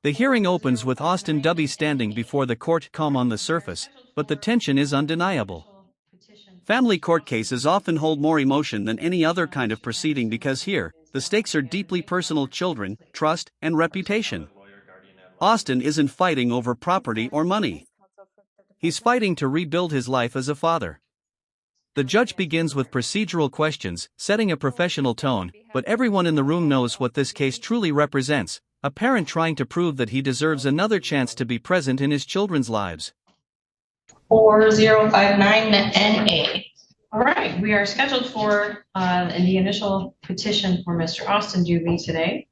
The hearing opens with Austin Dubie standing before the court, calm on the surface, but the tension is undeniable. Family court cases often hold more emotion than any other kind of proceeding because here, the stakes are deeply personal: children, trust, and reputation. Austin isn't fighting over property or money. He's fighting to rebuild his life as a father. The judge begins with procedural questions, setting a professional tone, but everyone in the room knows what this case truly represents: a parent trying to prove that he deserves another chance to be present in his children's lives. 4059NA. All right, we are scheduled for the initial petition for Mr. Austin Dubie today.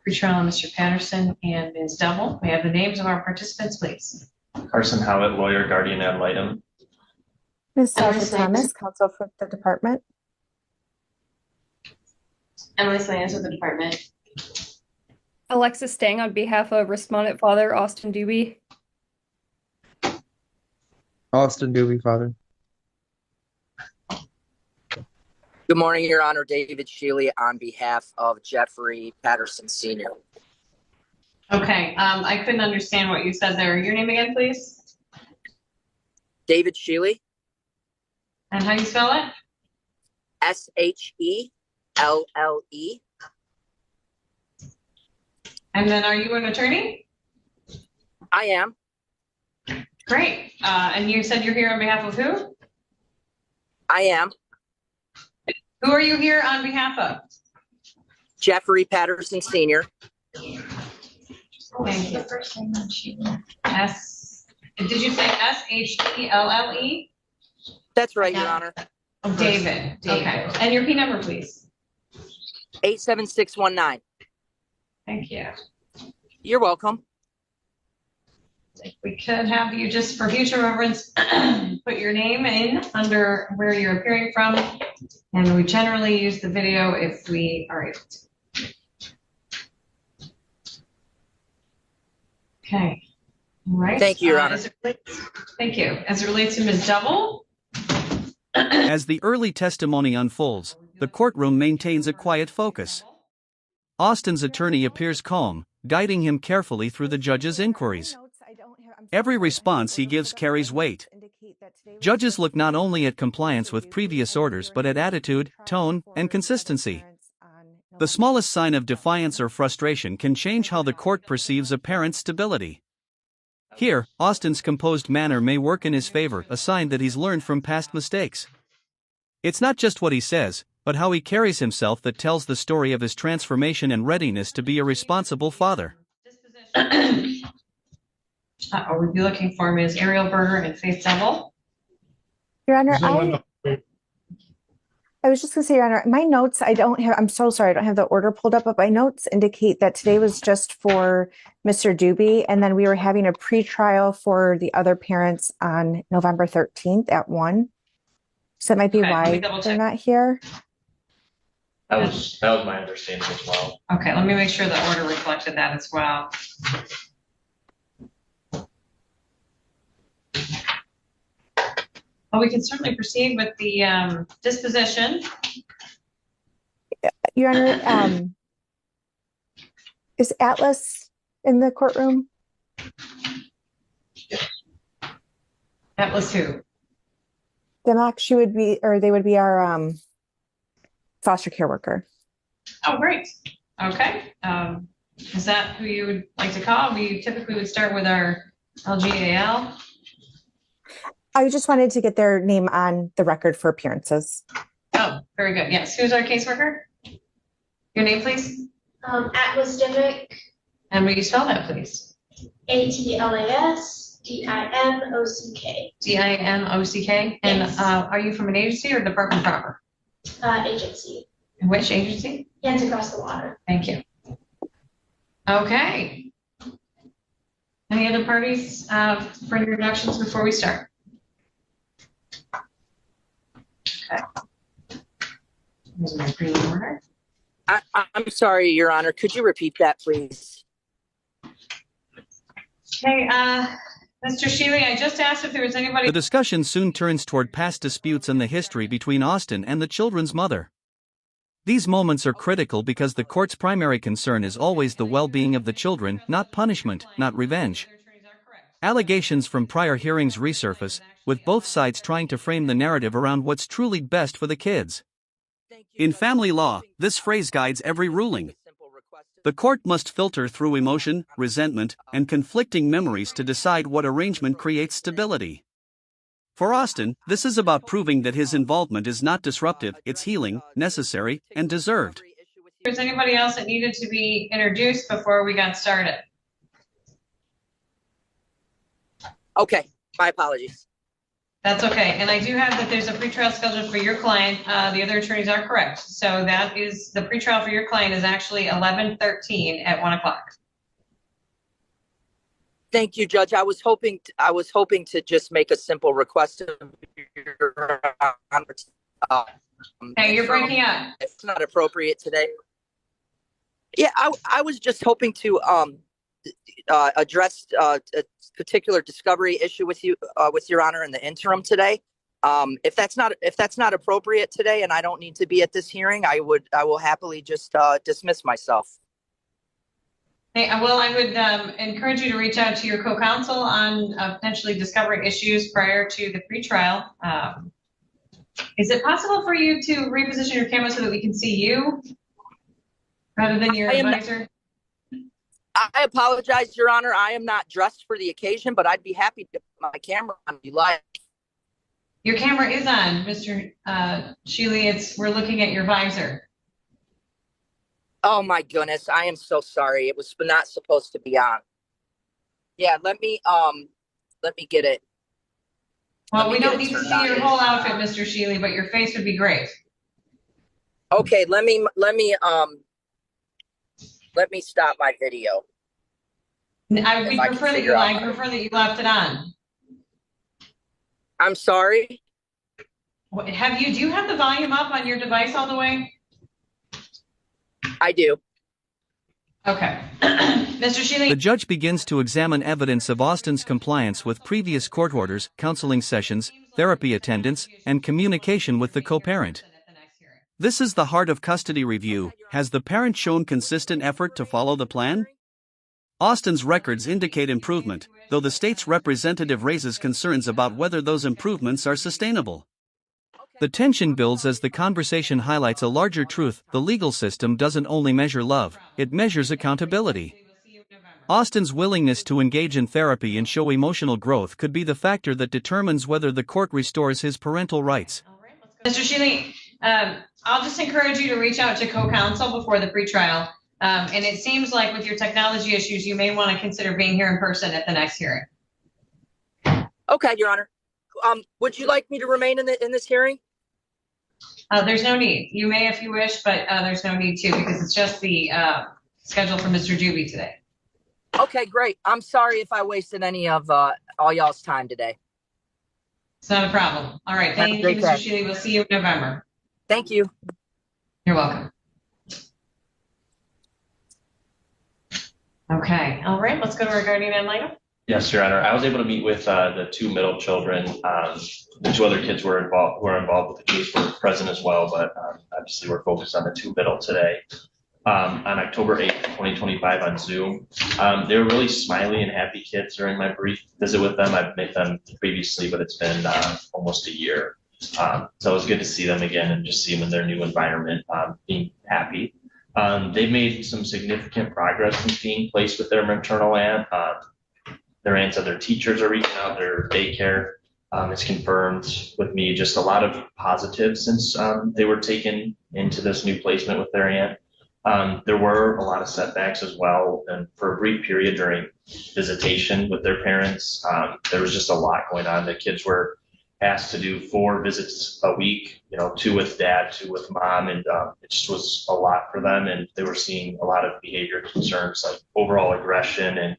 Pretrial on Mr. Patterson and Ms. Double. May I have the names of our participants, please? Carson Howard, lawyer, guardian ad litem. Ms. Sasha Thomas, counsel for the department. Emily Slands of the department. Alexis Stang on behalf of respondent father Austin Dubie. Austin Dubie, father. Good morning, Your Honor. David Shealy on behalf of Jeffrey Patterson Sr. Okay, I couldn't understand what you said there. Your name again, please? David Shealy. And how you spell it? SHELLE. And then are you an attorney? I am. Great. And you said you're here on behalf of who? I am. Who are you here on behalf of? Jeffrey Patterson Sr. Thank you. Did you say SHELLE? That's right, Your Honor. Oh, David. Okay. And your P number, please. 87619. Thank you. You're welcome. If we could have you just for future reference, put your name in under where you're appearing from. And we generally use the video if we are able to. Okay. All right. Thank you, Your Honor. Thank you. As it relates to Ms. Double. As the early testimony unfolds, the courtroom maintains a quiet focus. Austin's attorney appears calm, guiding him carefully through the judge's inquiries. Every response he gives carries weight. Judges look not only at compliance with previous orders but at attitude, tone, and consistency. The smallest sign of defiance or frustration can change how the court perceives a parent's stability. Here, Austin's composed manner may work in his favor, a sign that he's learned from past mistakes. It's not just what he says, but how he carries himself that tells the story of his transformation and readiness to be a responsible father. We'll be looking for Ms. Ariel Berger and Faith Double. Your Honor, I was just going to say, Your Honor, my notes, I'm so sorry, I don't have the order pulled up, but my notes indicate that today was just for Mr. Dubie, and then we were having a pretrial for the other parents on November 13th at 1. So that might be why they're not here. That was my understanding as well. Okay, let me make sure the order reflected that as well. Well, we can certainly proceed with the disposition. Your Honor, is Atlas in the courtroom? Atlas who? Democ, they would be our foster care worker. Oh, great. Okay. Is that who you would like to call? We typically would start with our LGAL. I just wanted to get their name on the record for appearances. Oh, very good. Yes. Who's our caseworker? Your name, please. Atlas Dimick. And will you spell that, please? ATLAS DIMOCK. DIMOCK. And Yes. Are you from an agency or department proper? Agency. Which agency? Hands Across the Water. Thank you. Okay. Any other parties for introductions before we start? Okay. Here's my prelim order. I'm sorry, Your Honor. Could you repeat that, please? Okay, Mr. Shealy, I just asked if there was anybody. The discussion soon turns toward past disputes and the history between Austin and the children's mother. These moments are critical because the court's primary concern is always the well-being of the children, not punishment, not revenge. Allegations from prior hearings resurface, with both sides trying to frame the narrative around what's truly best for the kids. In family law, this phrase guides every ruling. The court must filter through emotion, resentment, and conflicting memories to decide what arrangement creates stability. For Austin, this is about proving that his involvement is not disruptive, it's healing, necessary, and deserved. Is there anybody else that needed to be introduced before we got started? Okay, my apologies. That's okay. And I do have that there's a pretrial scheduled for your client. The other attorneys are correct. So that is, the pretrial for your client is actually 11/13 at 1 o'clock. Thank you, Judge. I was hoping to just make a simple request of your Hey, you're breaking up. It's not appropriate today. Yeah, I was just hoping to address a particular discovery issue with you, with Your Honor, in the interim today. If that's not appropriate today, and I don't need to be at this hearing, I will happily just dismiss myself. Hey, well, I would encourage you to reach out to your co-counsel on potentially discovering issues prior to the pretrial. Is it possible for you to reposition your camera so that we can see you rather than your advisor? I apologize, Your Honor. I am not dressed for the occasion, but I'd be happy to put my camera on if you like. Your camera is on, Mr. Shealy. We're looking at your visor. Oh my goodness, I am so sorry. It was not supposed to be on. Yeah, let me get it. Well, we don't need to see your whole outfit, Mr. Shealy, but your face would be great. Okay, let me stop my video. I prefer that you left it on. I'm sorry. Do you have the volume up on your device all the way? I do. Okay. Mr. Shealy. The judge begins to examine evidence of Austin's compliance with previous court orders, counseling sessions, therapy attendance, and communication with the co-parent. This is the heart of custody review. Has the parent shown consistent effort to follow the plan? Austin's records indicate improvement, though the state's representative raises concerns about whether those improvements are sustainable. The tension builds as the conversation highlights a larger truth: the legal system doesn't only measure love, it measures accountability. Austin's willingness to engage in therapy and show emotional growth could be the factor that determines whether the court restores his parental rights. Mr. Shealy, I'll just encourage you to reach out to co-counsel before the pretrial. And it seems like with your technology issues, you may want to consider being here in person at the next hearing. Okay, Your Honor. Would you like me to remain in this hearing? There's no need. You may if you wish, but there's no need to, because it's just the schedule for Mr. Dubie today. Okay, great. I'm sorry if I wasted any of all y'all's time today. It's not a problem. All right. Thank you, Mr. Shealy. We'll see you in November. Thank you. You're welcome. Okay. All right. Let's go to our guardian ad litem. Yes, Your Honor. I was able to meet with the two middle children. The two other kids who were involved with the case were present as well, but obviously we're focused on the two middle today. On October 8th, 2025 on Zoom. They were really smiley and happy kids during my brief visit with them. I've met them previously, but it's been almost a year. So it was good to see them again and just see them in their new environment, being happy. They've made some significant progress in being placed with their maternal aunt. Their aunts and their teachers are reaching out, their daycare has confirmed with me just a lot of positives since they were taken into this new placement with their aunt. There were a lot of setbacks as well, and for a brief period during visitation with their parents, there was just a lot going on. The kids were asked to do 4 visits a week, 2 with dad, 2 with mom, and it just was a lot for them, and they were seeing a lot of behavior concerns like overall aggression and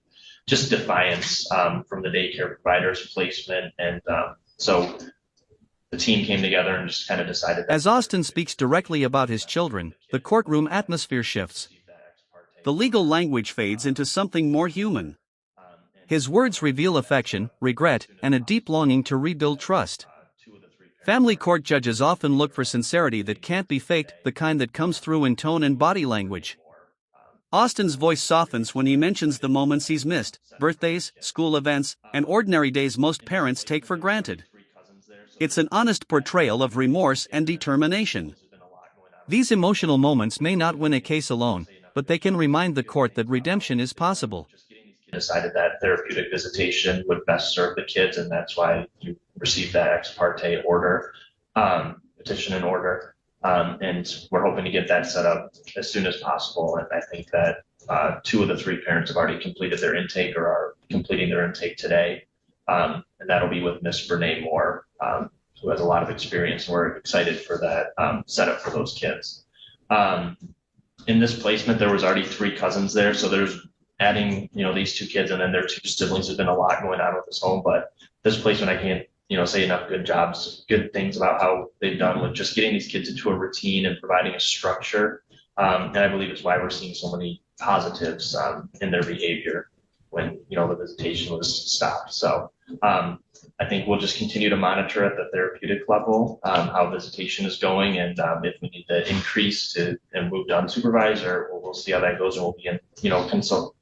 just defiance from the daycare provider's placement, and so the team came together and just kind of decided. As Austin speaks directly about his children, the courtroom atmosphere shifts. The legal language fades into something more human. His words reveal affection, regret, and a deep longing to rebuild trust. Family court judges often look for sincerity that can't be faked, the kind that comes through in tone and body language. Austin's voice softens when he mentions the moments he's missed, birthdays, school events, and ordinary days most parents take for granted. It's an honest portrayal of remorse and determination. These emotional moments may not win a case alone, but they can remind the court that redemption is possible. Decided that therapeutic visitation would best serve the kids, and that's why you received that ex parte order, petition and order. And we're hoping to get that set up as soon as possible. And I think that 2 of the 3 parents have already completed their intake or are completing their intake today. And that'll be with Miss Brene Moore, who has a lot of experience. And we're excited for that setup for those kids. In this placement, there was already 3 cousins there. So there's adding, these 2 kids and then their 2 siblings. There's been a lot going on with this home, but this placement, I can't, say enough good things about how they've done with just getting these kids into a routine and providing a structure. And I believe it's why we're seeing so many positives in their behavior when, the visitation was stopped. So I think we'll just continue to monitor at the therapeutic level how visitation is going, and if we need to increase and move to unsupervised, or we'll see how that goes, and we'll be in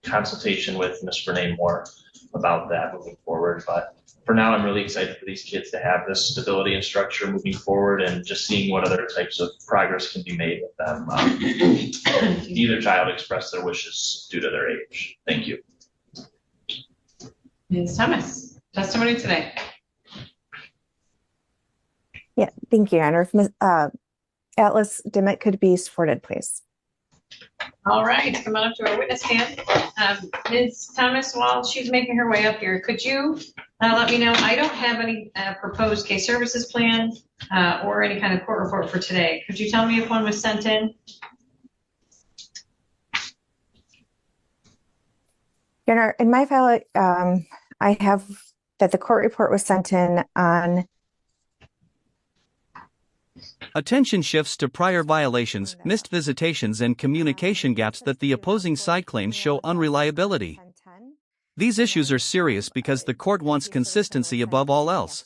consultation with Ms. Brene Moore about that moving forward. But for now, I'm really excited for these kids to have this stability and structure moving forward, and just seeing what other types of progress can be made with them. Either child express their wishes due to their age. Thank you. Ms. Thomas, testimony today. Yeah, thank you, Your Honor. If Ms. Atlas Dimmick could be supported, please. All right, come on up to our witness stand. Ms. Thomas, while she's making her way up here, could you let me know? I don't have any proposed case services plan or any kind of court report for today. Could you tell me if one was sent in? Your Honor, in my file, I have that the court report was sent in on. Attention shifts to prior violations, missed visitations, and communication gaps that the opposing side claims show unreliability. These issues are serious because the court wants consistency above all else.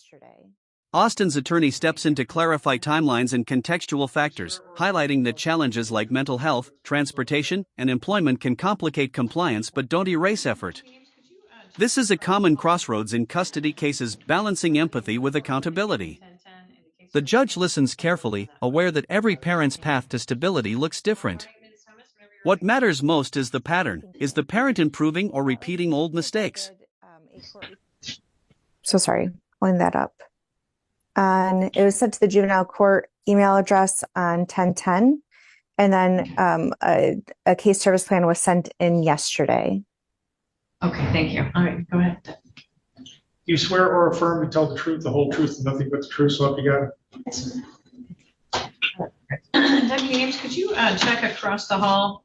Austin's attorney steps in to clarify timelines and contextual factors, highlighting that challenges like mental health, transportation, and employment can complicate compliance but don't erase effort. This is a common crossroads in custody cases, balancing empathy with accountability. The judge listens carefully, aware that every parent's path to stability looks different. What matters most is the pattern. Is the parent improving or repeating old mistakes? So sorry, pulling that up. And it was sent to the juvenile court email address on 10/10, and then a case service plan was sent in yesterday. Okay, thank you. All right, go ahead. You swear or affirm to tell the truth, the whole truth, and nothing but the truth, so help you God? Deputy Ames, could you check across the hall?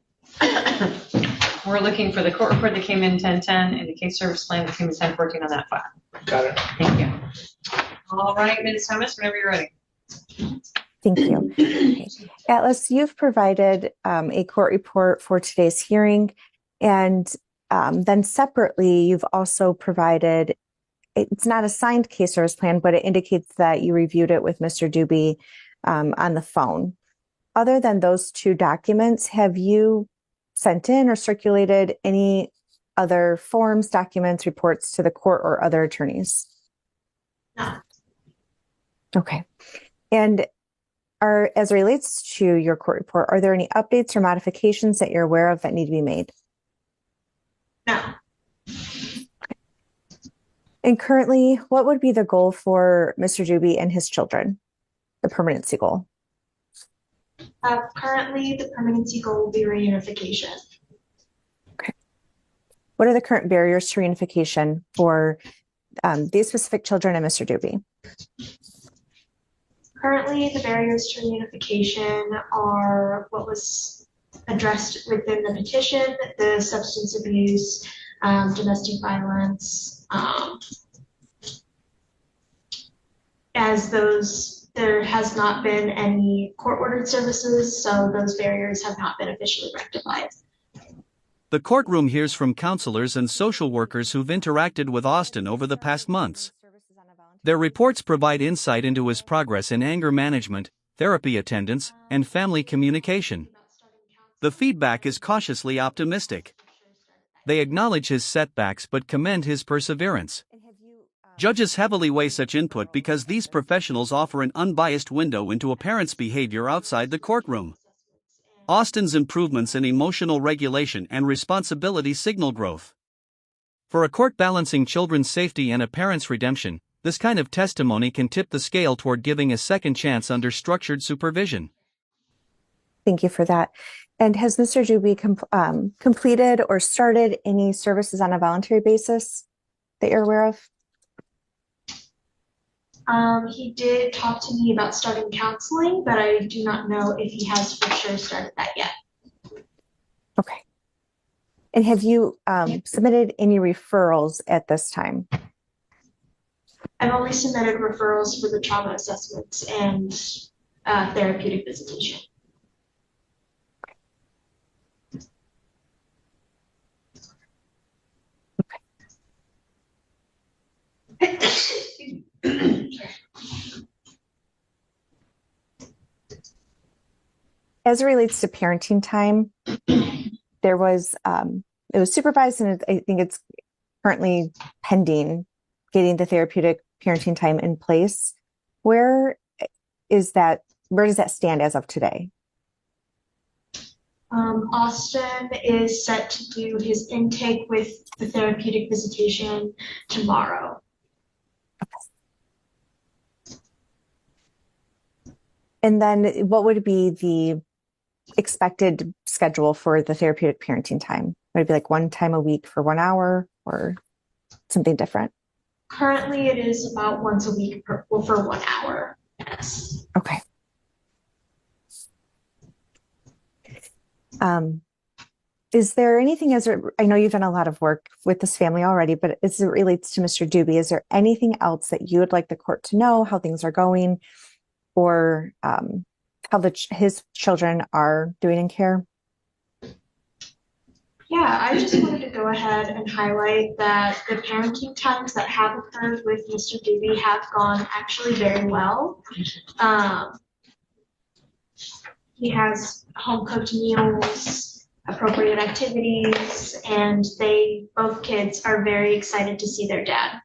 We're looking for the court report that came in 10/10 and the case service plan that came in 10/14 on that file. Got it. Thank you. All right, Ms. Thomas, whenever you're ready. Thank you. Okay. Atlas, you've provided a court report for today's hearing, and then separately, you've also provided, it's not a signed case service plan, but it indicates that you reviewed it with Mr. Dubie on the phone. Other than those 2 documents, have you sent in or circulated any other forms, documents, reports to the court or other attorneys? No. Okay. And as it relates to your court report, are there any updates or modifications that you're aware of that need to be made? No. And currently, what would be the goal for Mr. Dubie and his children, the permanency goal? Currently, the permanency goal will be reunification. Okay. What are the current barriers to reunification for these specific children and Mr. Dubie? Currently, the barriers to reunification are what was addressed within the petition: the substance abuse, domestic violence. As those, there has not been any court-ordered services, so those barriers have not been officially rectified. The courtroom hears from counselors and social workers who've interacted with Austin over the past months. Their reports provide insight into his progress in anger management, therapy attendance, and family communication. The feedback is cautiously optimistic. They acknowledge his setbacks but commend his perseverance. Judges heavily weigh such input because these professionals offer an unbiased window into a parent's behavior outside the courtroom. Austin's improvements in emotional regulation and responsibility signal growth. For a court balancing children's safety and a parent's redemption, this kind of testimony can tip the scale toward giving a second chance under structured supervision. Thank you for that. And has Mr. Dubie completed or started any services on a voluntary basis that you're aware of? He did talk to me about starting counseling, but I do not know if he has for sure started that yet. Okay. And have you submitted any referrals at this time? I've only submitted referrals for the trauma assessments and therapeutic visitation. As it relates to parenting time, there was it was supervised, and I think it's currently pending getting the therapeutic parenting time in place. Where does that stand as of today? Austin is set to do his intake with the therapeutic visitation tomorrow. And then what would be the expected schedule for the therapeutic parenting time? Would it be like one time a week for 1 hour or something different? Currently, it is about once a week for 1 hour. Yes. Okay. Is there anything I know you've done a lot of work with this family already, but as it relates to Mr. Dubie, is there anything else that you would like the court to know, how things are going, or how his children are doing in care? Yeah, I just wanted to go ahead and highlight that the parenting times that have occurred with Mr. Dubie have gone actually very well. He has home-cooked meals, appropriate activities, and both kids are very excited to see their dad.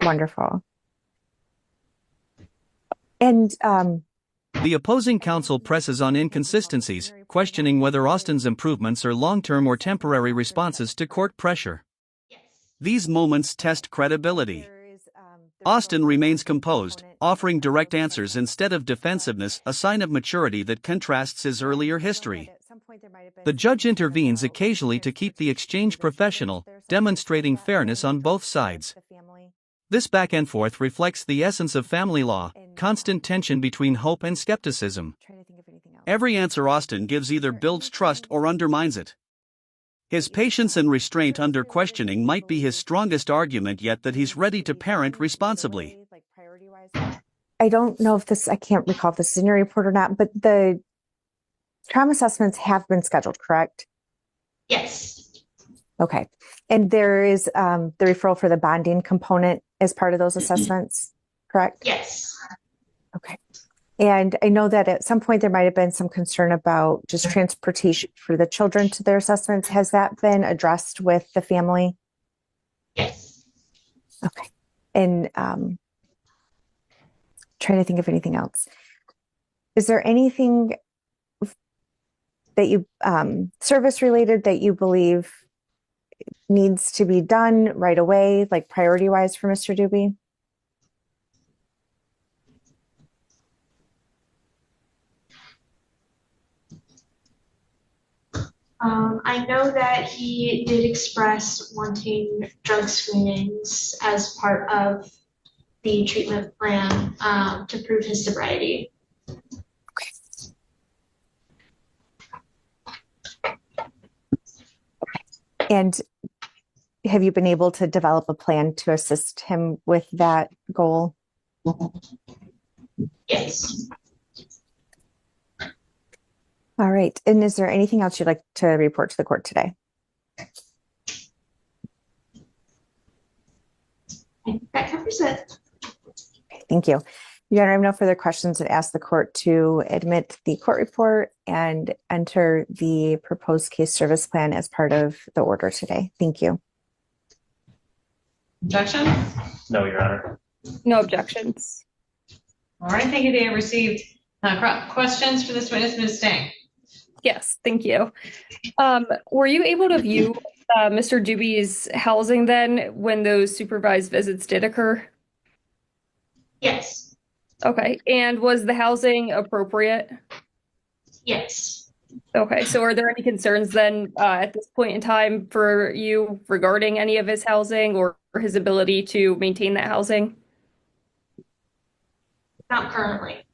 Wonderful. And the opposing counsel presses on inconsistencies, questioning whether Austin's improvements are long-term or temporary responses to court pressure. These moments test credibility. Austin remains composed, offering direct answers instead of defensiveness, a sign of maturity that contrasts his earlier history. The judge intervenes occasionally to keep the exchange professional, demonstrating fairness on both sides. This back and forth reflects the essence of family law, constant tension between hope and skepticism. Every answer Austin gives either builds trust or undermines it. His patience and restraint under questioning might be his strongest argument yet that he's ready to parent responsibly. I don't know if I can't recall if this is in your report or not, but the trauma assessments have been scheduled, correct? Yes. Okay. And there is the referral for the bonding component as part of those assessments, correct? Yes. Okay. And I know that at some point there might have been some concern about just transportation for the children to their assessments. Has that been addressed with the family? Yes. Okay. And trying to think of anything else. Is there anything that you service related that you believe needs to be done right away, like priority wise for Mr. Dubie? I know that he did express wanting drug screenings as part of the treatment plan to prove his sobriety. And have you been able to develop a plan to assist him with that goal? Yes. All right. And is there anything else you'd like to report to the court today? I think that covers it. Thank you. Your Honor, I have no further questions and ask the court to admit the court report and enter the proposed case service plan as part of the order today. Thank you. Objection? No, Your Honor. No objections. All right, thank you. They have received questions for this witness, Ms. Stang. Yes, thank you. Were you able to view Mr. Dubie's housing then when those supervised visits did occur? Yes. Okay, and was the housing appropriate? Yes. Okay, so are there any concerns then at this point in time for you regarding any of his housing or his ability to maintain that housing? Not currently.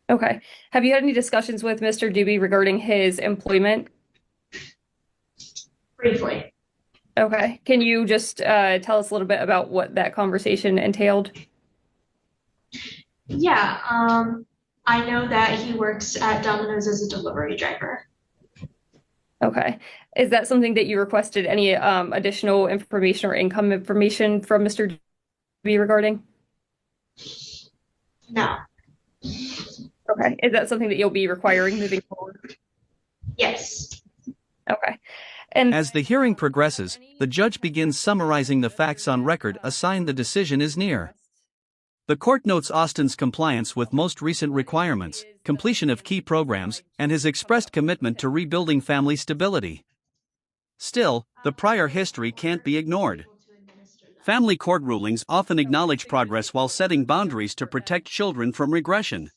Okay. Have you had any discussions with Mr. Dubie regarding his employment? Briefly. Okay. Can you just tell us a little bit about what that conversation entailed? Yeah. I know that he works at Domino's as a delivery driver. Okay. Is that something that you requested any additional information or income information from Mr. Dubie regarding? No. Okay. Is that something that you'll be requiring moving forward? Yes. Okay. And As the hearing progresses, the judge begins summarizing the facts on record. A sign the decision is near. The court notes Austin's compliance with most recent requirements, completion of key programs, and his expressed commitment to rebuilding family stability. Still, the prior history can't be ignored. Family court rulings often acknowledge progress while setting boundaries to protect children from regression.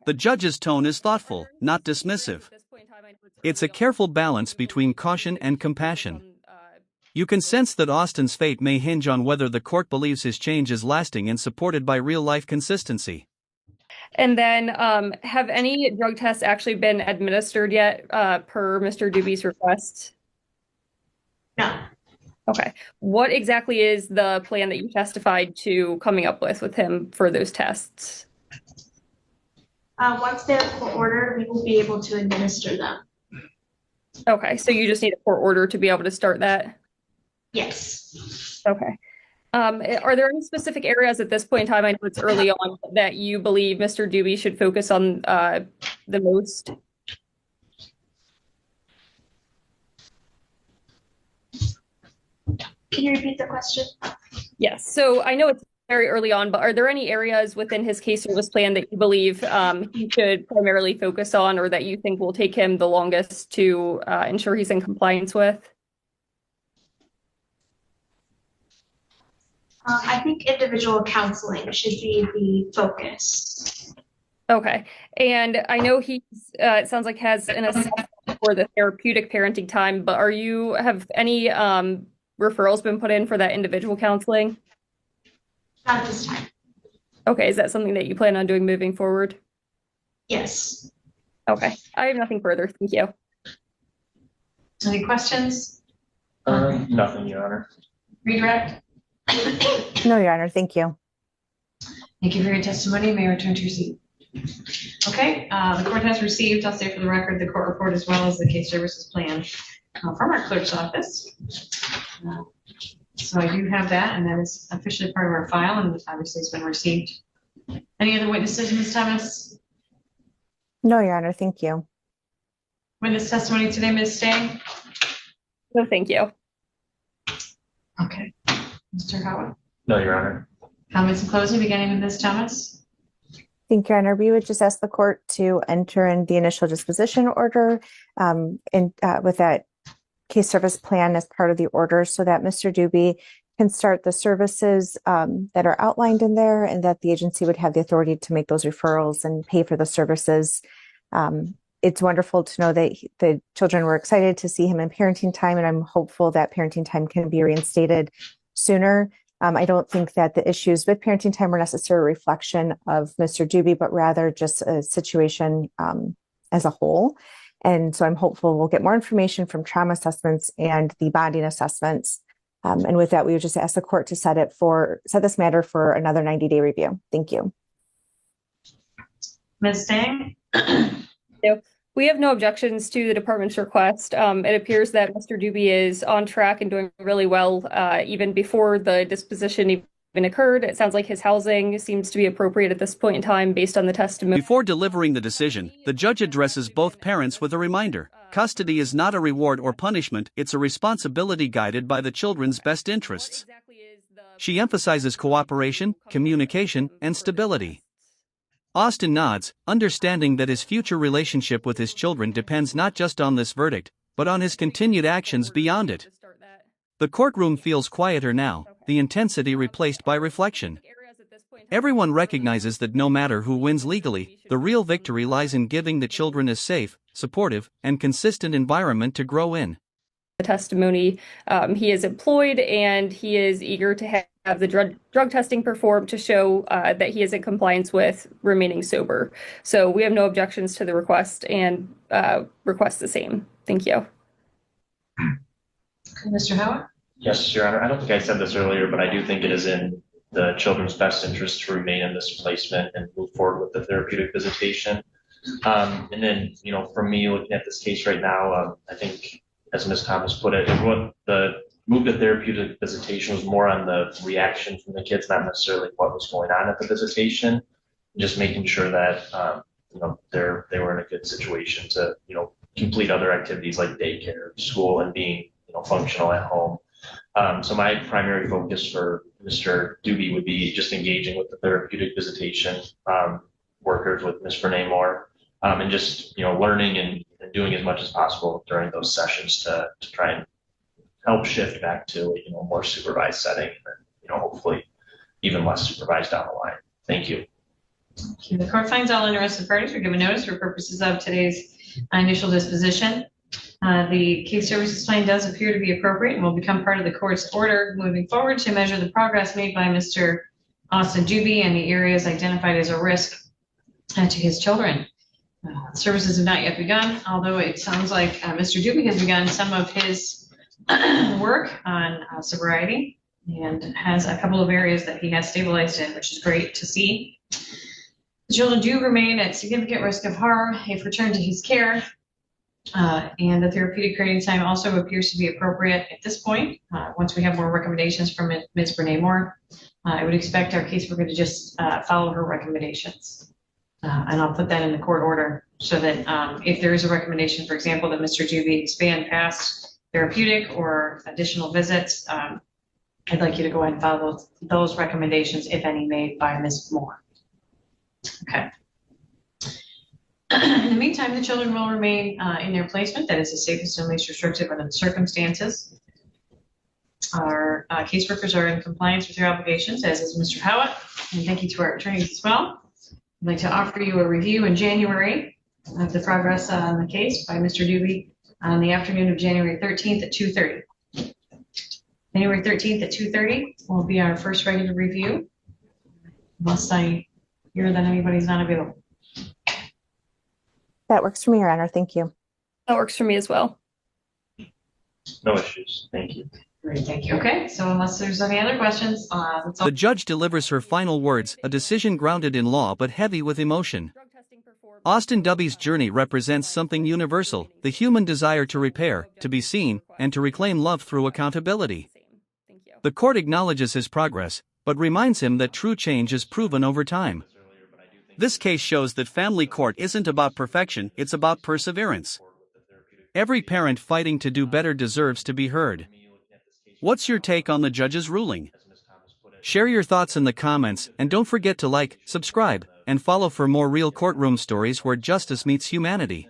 The judge's tone is thoughtful, not dismissive. It's a careful balance between caution and compassion. You can sense that Austin's fate may hinge on whether the court believes his change is lasting and supported by real-life consistency. And then, have any drug tests actually been administered yet per Mr. Dubie's request? No. Okay. What exactly is the plan that you testified to coming up with him for those tests? Once they're ordered, we will be able to administer them. Okay, so you just need a court order to be able to start that? Yes. Okay. Are there any specific areas at this point in time, I know it's early on, that you believe Mr. Dubie should focus on the most? Can you repeat the question? Yes. So I know it's very early on, but are there any areas within his case service plan that you believe he should primarily focus on, or that you think will take him the longest to ensure he's in compliance with? I think individual counseling should be the focus. Okay. And I know he's, it sounds like has an assessment for the therapeutic parenting time, but have any referrals been put in for that individual counseling? Not at this time. Okay. Is that something that you plan on doing moving forward? Yes. Okay. I have nothing further. Thank you. Any questions? Nothing, Your Honor. Redirect? No, Your Honor. Thank you. Thank you for your testimony. May I return to your seat? Okay, the court has received, I'll say for the record, the court report as well as the case services plan from our clerk's office. So I do have that, and that is officially part of our file, and obviously it's been received. Any other witnesses, Ms. Thomas? No, Your Honor. Thank you. Witness testimony today, Ms. Stang? No, thank you. Okay. Mr. Howard? No, Your Honor. Comments in closing, beginning with Ms. Thomas? Thank you, Your Honor. We would just ask the court to enter in the initial disposition order with that case service plan as part of the order so that Mr. Dubie can start the services that are outlined in there, and that the agency would have the authority to make those referrals and pay for the services. It's wonderful to know that the children were excited to see him in parenting time, and I'm hopeful that parenting time can be reinstated sooner. I don't think that the issues with parenting time were necessarily a reflection of Mr. Dubie, but rather just a situation as a whole. And so I'm hopeful we'll get more information from trauma assessments and the bonding assessments. And with that, we would just ask the court to set this matter for another 90-day review. Thank you. Ms. Stang? We have no objections to the department's request. It appears that Mr. Dubie is on track and doing really well, even before the disposition even occurred. It sounds like his housing seems to be appropriate at this point in time based on the testimony. Before delivering the decision, the judge addresses both parents with a reminder. Custody is not a reward or punishment, it's a responsibility guided by the children's best interests. She emphasizes cooperation, communication, and stability. Austin nods, understanding that his future relationship with his children depends not just on this verdict, but on his continued actions beyond it. The courtroom feels quieter now, the intensity replaced by reflection. Everyone recognizes that no matter who wins legally, the real victory lies in giving the children a safe, supportive, and consistent environment to grow in. The testimony, he is employed and he is eager to have the drug testing performed to show that he is in compliance with remaining sober. So we have no objections to the request and request the same. Thank you. Mr. Howard? Yes, Your Honor. I don't think I said this earlier, but I do think it is in the children's best interest to remain in this placement and move forward with the therapeutic visitation. And then, for me, looking at this case right now, I think, as Ms. Thomas put it, the move to therapeutic visitation was more on the reaction from the kids, not necessarily what was going on at the visitation. Just making sure that they were in a good situation to complete other activities like daycare, school, and being functional at home. So my primary focus for Mr. Dubie would be just engaging with the therapeutic visitation workers with Ms. Renee Moore, and just learning and doing as much as possible during those sessions to try and help shift back to a more supervised setting, and hopefully even less supervised down the line. Thank you. The court finds all interested parties are given notice for purposes of today's initial disposition. The case services plan does appear to be appropriate and will become part of the court's order moving forward to measure the progress made by Mr. Austin Dubie and the areas identified as a risk to his children. Services have not yet begun, although it sounds like Mr. Dubie has begun some of his work on sobriety and has a couple of areas that he has stabilized in, which is great to see. The children do remain at significant risk of harm if returned to his care, and the therapeutic grading time also appears to be appropriate at this point. Once we have more recommendations from Ms. Renee Moore, I would expect our caseworker to just follow her recommendations. And I'll put that in the court order so that if there is a recommendation, for example, that Mr. Dubie expand past therapeutic or additional visits, I'd like you to go ahead and follow those recommendations, if any, made by Ms. Moore. Okay. In the meantime, the children will remain in their placement. That is the safest and least restrictive under the circumstances. Our caseworkers are in compliance with their obligations, as is Mr. Howitt. And thank you to our attorneys as well. I'd like to offer you a review in January of the progress on the case by Mr. Dubie on the afternoon of January 13th at 2:30. January 13th at 2:30 will be our first regular review, unless I hear that anybody's not available. That works for me, Your Honor. Thank you. That works for me as well. No issues. Thank you. Great, thank you. Okay, so unless there's any other questions, that's all. The judge delivers her final words, a decision grounded in law but heavy with emotion. Austin Dubie's journey represents something universal, the human desire to repair, to be seen, and to reclaim love through accountability. The court acknowledges his progress, but reminds him that true change is proven over time. This case shows that family court isn't about perfection, it's about perseverance. Every parent fighting to do better deserves to be heard. What's your take on the judge's ruling? Share your thoughts in the comments, and don't forget to like, subscribe, and follow for more real courtroom stories where justice meets humanity.